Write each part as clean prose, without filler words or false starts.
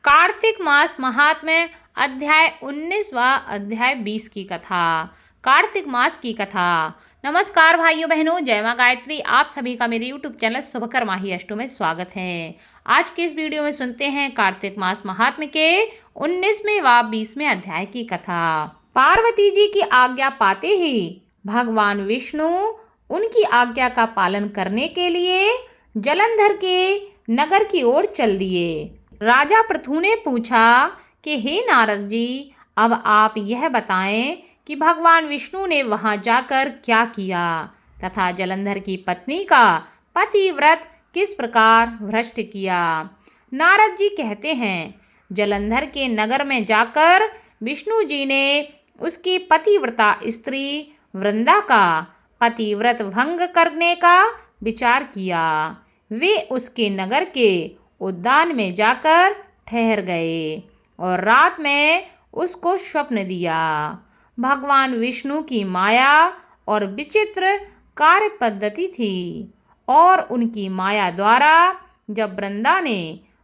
कार्तिक मास महात्म्य अध्याय 19 व अध्याय 20 की कथा। कार्तिक मास की कथा। नमस्कार भाइयों बहनों, जय मां गायत्री। आप सभी का मेरे YouTube चैनल शुभकर माही अष्टो में स्वागत है। आज के इस वीडियो में सुनते हैं कार्तिक मास महात्म्य के 19वें व 20वें अध्याय की कथा। पार्वती जी की आज्ञा पाते ही भगवान विष्णु उनकी आज्ञा का पालन करने के लिए जलंधर के नगर की ओर चल दिए। राजा पृथु ने पूछा कि हे नारद जी, अब आप यह बताएं कि भगवान विष्णु ने वहां जाकर क्या किया तथा जलंधर की पत्नी का पतिव्रत किस प्रकार भ्रष्ट किया। नारद जी कहते हैं, जलंधर के नगर में जाकर विष्णु जी ने उसकी पतिव्रता स्त्री वृंदा का पतिव्रत भंग करने का विचार किया। वे उसके नगर के उद्यान में जाकर ठहर गए और रात में उसको स्वप्न दिया। भगवान विष्णु की माया और विचित्र कार्य पद्धति थी और उनकी माया द्वारा जब वृंदा ने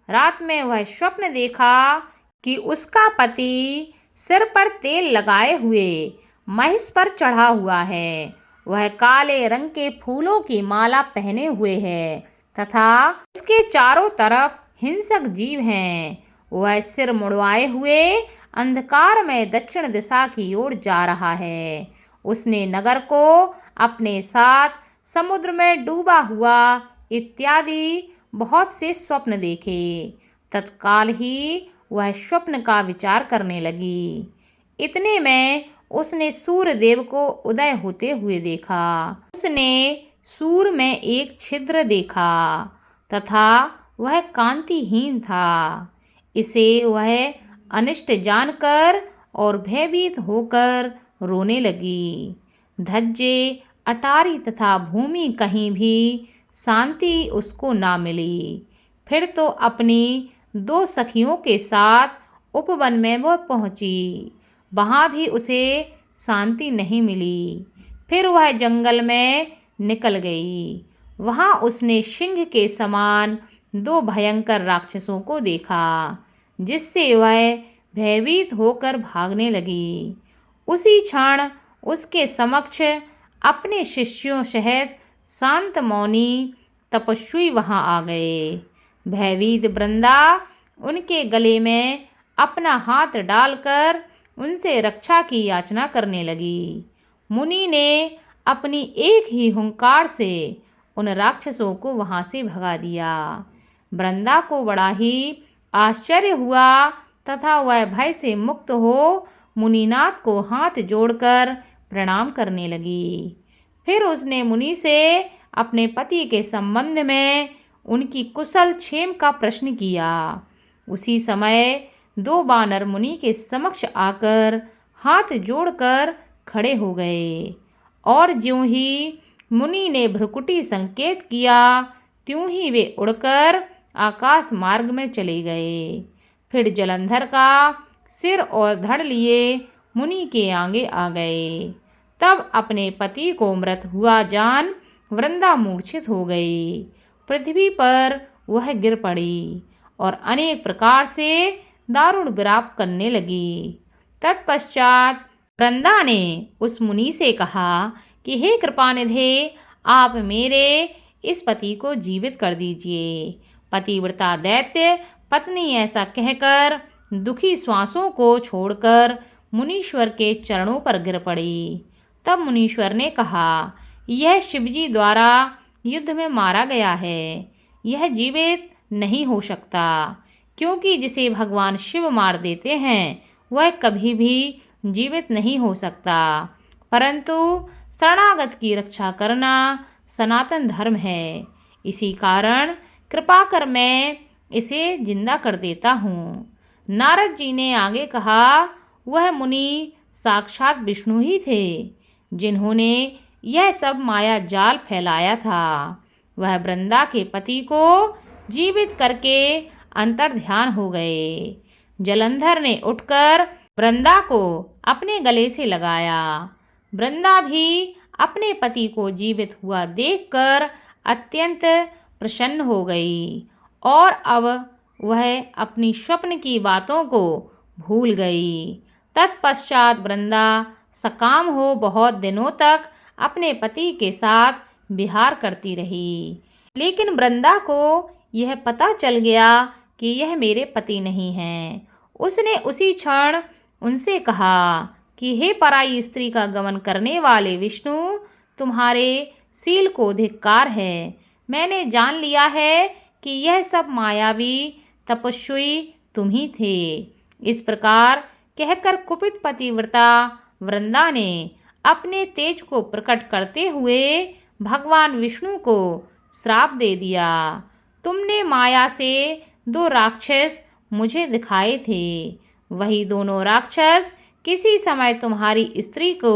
रात में वह स्वप्न देखा कि उसका पति सिर पर तेल लगाए हुए महिष पर चढ़ा हुआ है, वह काले रंग के फूलों की माला पहने हुए है तथा उसके चारों तरफ हिंसक जीव हैं, वह सिर मुड़वाए हुए अंधकार में दक्षिण दिशा की ओर जा रहा है। उसने नगर को अपने साथ समुद्र में डूबा हुआ इत्यादि बहुत से स्वप्न देखे। तत्काल ही वह स्वप्न का विचार करने लगी। इतने में उसने सूर्य देव को उदय होते हुए देखा। उसने सूर्य में एक छिद्र देखा तथा वह कांतिहीन था। इसे वह अनिष्ट जानकर और भयभीत होकर रोने लगी। धज्जे, अटारी तथा भूमि कहीं भी शांति उसको ना मिली। फिर तो अपनी 2 सखियों के साथ उपवन में वह पहुंची, वहां भी उसे शांति नहीं मिली। फिर वह जंगल में निकल गई। वहां उसने सिंह के समान 2 भयंकर राक्षसों को देखा, जिससे वह भयभीत होकर भागने लगी। उसी क्षण उसके समक्ष अपने शिष्यों सहित शांत मौनी तपस्वी वहां आ गए। भयभीत वृंदा उनके गले में अपना हाथ डालकर उनसे रक्षा की याचना करने लगी। मुनि ने अपनी एक ही हुंकार से उन राक्षसों को वहां से भगा दिया। वृंदा को बड़ा ही आश्चर्य हुआ तथा वह भय से मुक्त हो मुनिनाथ को हाथ जोड़कर प्रणाम करने लगी। फिर उसने मुनि से अपने पति के संबंध में उनकी कुशल क्षेम का प्रश्न किया। उसी समय 2 बानर मुनि के समक्ष आकर हाथ जोड़कर खड़े हो गए और ज्यों ही मुनि ने भ्रुकुटी संकेत किया, त्यों ही वे उड़कर आकाश मार्ग में चले गए। फिर जलंधर का सिर और धड़ लिए मुनि के आगे आ गए। तब अपने पति को मृत हुआ जान वृंदा मूर्छित हो गई। पृथ्वी पर वह गिर पड़ी और अनेक प्रकार से दारुण विलाप करने लगी। तत्पश्चात वृंदा ने उस मुनि से कहा कि हे कृपानिधे, आप मेरे इस पति को जीवित कर दीजिए। पतिव्रता दैत्य पत्नी ऐसा कहकर दुखी श्वासों को छोड़कर मुनीश्वर के चरणों पर गिर पड़ी। तब मुनीश्वर ने कहा, यह शिवजी द्वारा युद्ध में मारा गया है, यह जीवित नहीं हो सकता, क्योंकि जिसे भगवान शिव मार देते हैं वह कभी भी जीवित नहीं हो सकता। परंतु शरणागत की रक्षा करना सनातन धर्म है। इसी कारण कृपा कर मैं इसे जिंदा कर देता हूँ। नारद जी ने आगे कहा, वह मुनि साक्षात विष्णु ही थे, जिन्होंने यह सब माया जाल फैलाया था। वह वृंदा के पति को जीवित करके अंतर्ध्यान हो गए। जलंधर ने उठकर वृंदा को अपने गले से लगाया। वृंदा भी अपने पति को जीवित हुआ देखकर अत्यंत प्रसन्न हो गई और अब वह अपनी स्वप्न की बातों को भूल गई। तत्पश्चात वृंदा सकाम हो बहुत दिनों तक अपने पति के साथ विहार करती रही। लेकिन वृंदा को यह पता चल गया कि यह मेरे पति नहीं हैं। उसने उसी क्षण उनसे कहा कि हे पराई स्त्री का गमन करने वाले विष्णु, तुम्हारे शील को धिक्कार है। मैंने जान लिया है कि यह सब मायावी तपस्वी तुम ही थे। इस प्रकार कहकर कुपित पतिव्रता वृंदा ने अपने तेज को प्रकट करते हुए भगवान विष्णु को श्राप दे दिया। तुमने माया से 2 राक्षस मुझे दिखाए थे, वही दोनों राक्षस किसी समय तुम्हारी स्त्री को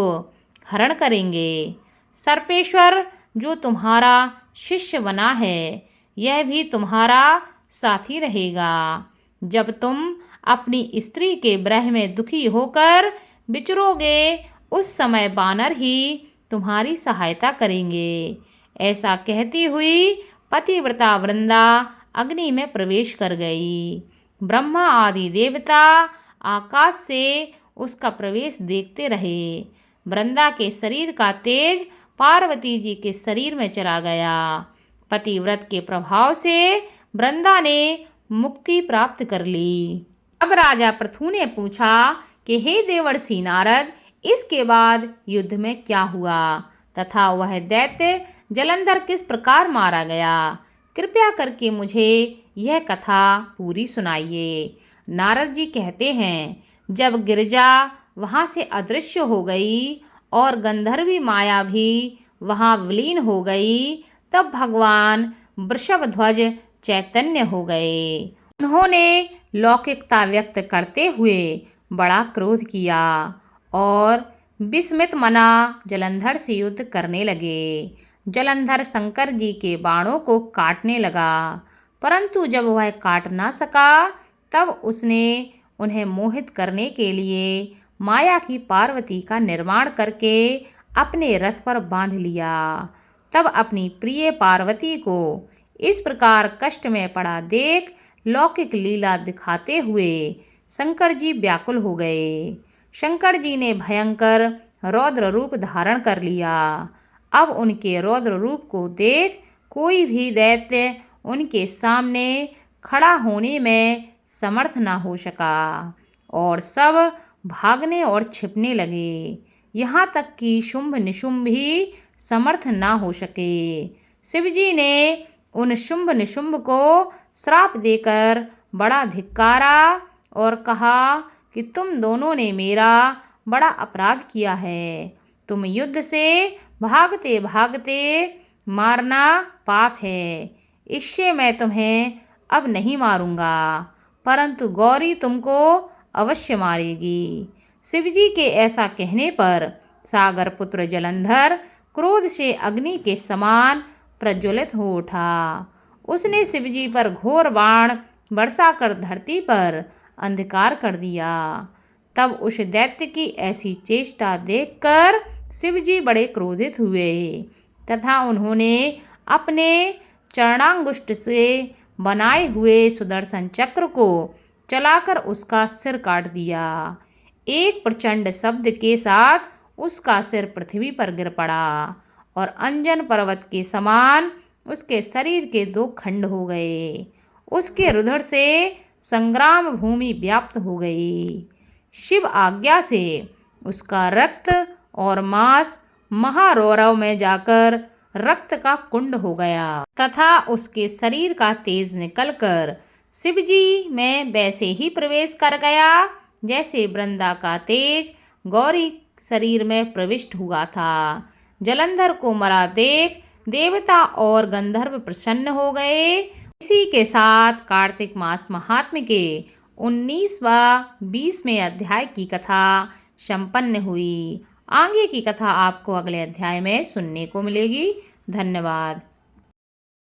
हरण करेंगे। सर्पेश्वर जो तुम्हारा शिष्य बना है, यह भी तुम्हारा साथी रहेगा। जब तुम अपनी स्त्री के विरह में दुखी होकर विचरोगे, उस समय बानर ही तुम्हारी सहायता करेंगे। ऐसा कहती हुई पतिव्रता वृंदा अग्नि में प्रवेश कर गई। ब्रह्मा आदि देवता आकाश से उसका प्रवेश देखते रहे। वृंदा के शरीर का तेज पार्वती जी के शरीर में चला गया। पतिव्रत के प्रभाव से वृंदा ने मुक्ति प्राप्त कर ली। अब राजा पृथु ने पूछा कि हे देवर्षि नारद, इसके बाद युद्ध में क्या हुआ तथा वह दैत्य जलंधर किस प्रकार मारा गया? कृपया करके मुझे यह कथा पूरी सुनाइए। नारद जी कहते हैं, जब गिरिजा वहाँ से अदृश्य हो गई और गंधर्वी माया भी वहाँ विलीन हो गई, तब भगवान वृषभध्वज चैतन्य हो गए। उन्होंने लौकिकता व्यक्त करते हुए बड़ा क्रोध किया और विस्मित मना जलंधर से युद्ध करने लगे। जलंधर शंकर जी के बाणों को काटने लगा, परंतु जब वह काट ना सका, तब उसने उन्हें मोहित करने के लिए माया की पार्वती का निर्माण करके अपने रथ पर बांध लिया। तब अपनी प्रिय पार्वती को इस प्रकार कष्ट में पड़ा देख लौकिक लीला दिखाते हुए शंकर जी व्याकुल हो गए। शंकर जी ने भयंकर रौद्र रूप धारण कर लिया। अब उनके रौद्र रूप को देख कोई भी दैत्य उनके सामने खड़ा होने में समर्थ न हो सका और सब भागने और छिपने लगे। यहाँ तक कि शुंभ निशुंभ भी समर्थ न हो सके। शिवजी ने उन शुंभ निशुंभ को श्राप देकर बड़ा धिक्कारा और कहा कि तुम दोनों ने मेरा बड़ा अपराध किया है। तुम युद्ध से भागते भागते मारना पाप है। इससे मैं तुम्हें अब नहीं मारूंगा, परंतु गौरी तुमको अवश्य मारेगी। शिवजी के ऐसा कहने पर सागर पुत्र जलंधर क्रोध से अग्नि के समान प्रज्वलित हो उठा। उसने शिवजी पर घोर बाण बरसाकर धरती पर अंधकार कर दिया। तब उस दैत्य की ऐसी चेष्टा देखकर शिवजी बड़े क्रोधित हुए तथा उन्होंने अपने चरणांगुष्ठ से बनाए हुए सुदर्शन चक्र को चलाकर उसका सिर काट दिया। एक प्रचंड शब्द के साथ उसका सिर पृथ्वी पर गिर पड़ा और अंजन पर्वत के समान उसके शरीर के 2 खंड हो गए। उसके रुधिर से संग्राम भूमि व्याप्त हो गई। शिव आज्ञा से उसका रक्त और मांस महारौरव में जाकर रक्त का कुंड हो गया तथा उसके शरीर का तेज निकलकर शिवजी में वैसे ही प्रवेश कर गया जैसे वृंदा का तेज गौरी शरीर में प्रविष्ट हुआ था। जलंधर को मरा देख देवता और गंधर्व प्रसन्न हो गए। इसी के साथ कार्तिक मास महात्म्य के 19वां 20वें अध्याय की कथा संपन्न हुई। आगे की कथा आपको अगले अध्याय में सुनने को मिलेगी। धन्यवाद।